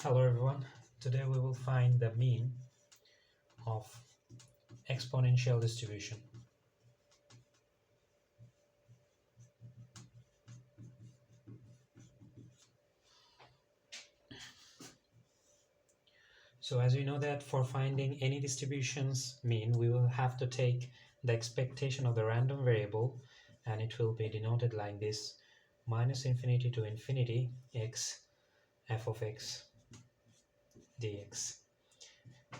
Hello everyone, today we will find the mean of exponential distribution. So as we know that for finding any distribution's mean, we will have to take the expectation of the random variable, and it will be denoted like this: minus infinity to infinity x f of x dx.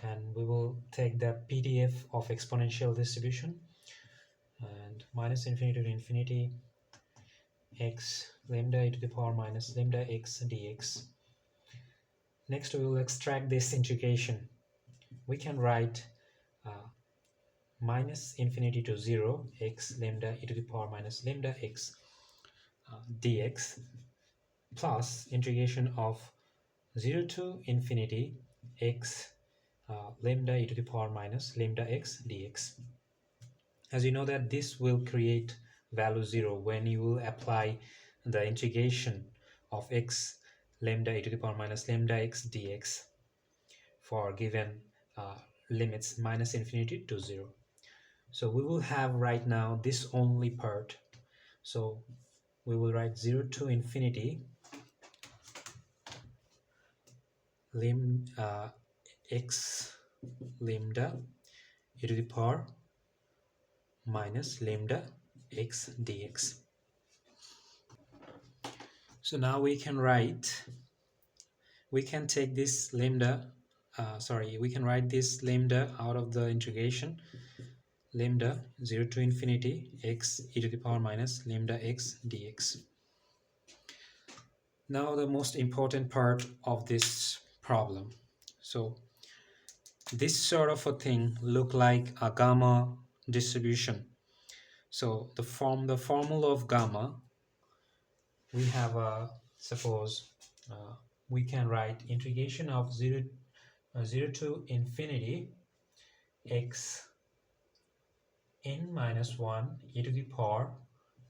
And we will take the PDF of exponential distribution, and minus infinity to infinity x lambda e to the power minus lambda x dx. Next we will extract this integration. We can write minus infinity to 0 x lambda e to the power minus lambda x dx plus integration of 0 to infinity x lambda e to the power minus lambda x dx. As you know that this will create value 0 when you will apply the integration of x lambda e to the power minus lambda x dx for given limits minus infinity to 0. So we will have right now this only part. So we will write 0 to infinity x lambda e to the power minus lambda x dx. So now we can take this lambda, we can write this lambda out of the integration, lambda 0 to infinity x e to the power minus lambda x dx. Now the most important part of this problem. So this sort of a thing look like a gamma distribution. So the formula of gamma, we have a suppose we can write integration of 0 to infinity x n minus 1 e to the power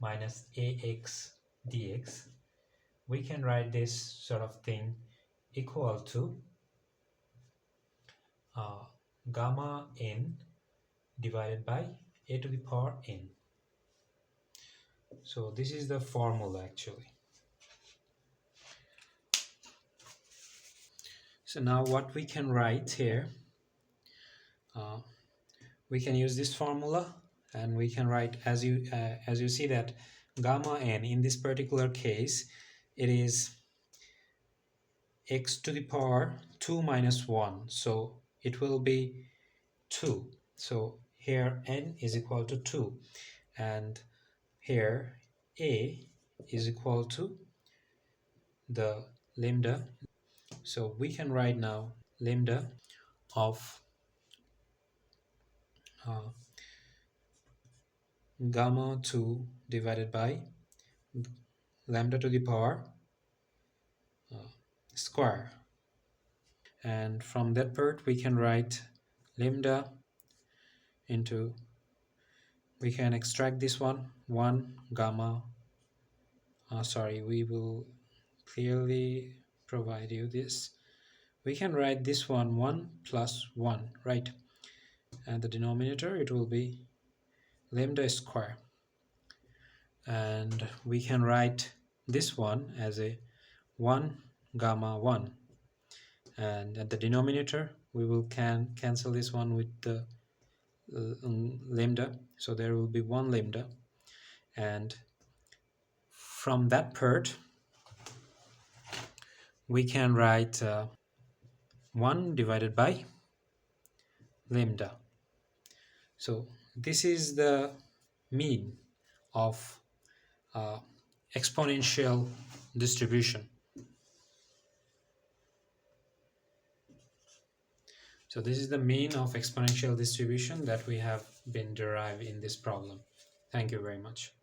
minus ax dx. We can write this sort of thing equal to gamma n divided by a to the power n. So this is the formula actually. So now what we can write here, we can use this formula, and we can write as you see that gamma n in this particular case, it is x to the power 2 minus 1, so it will be 2. So here n is equal to 2, and here a is equal to the lambda. So we can write now lambda of gamma 2 divided by lambda to the power square, and from that part we can write lambda into, we can extract this one gamma, we will clearly provide you this. We can write this 1 plus 1, right? And the denominator, it will be lambda square, and we can write this one as a 1 gamma 1, and at the denominator we will cancel this one with the lambda, so there will be 1 lambda, and from that part we can write 1 divided by lambda. So this is the mean of exponential distribution. So this is the mean of exponential distribution that we have been derived in this problem. Thank you very much.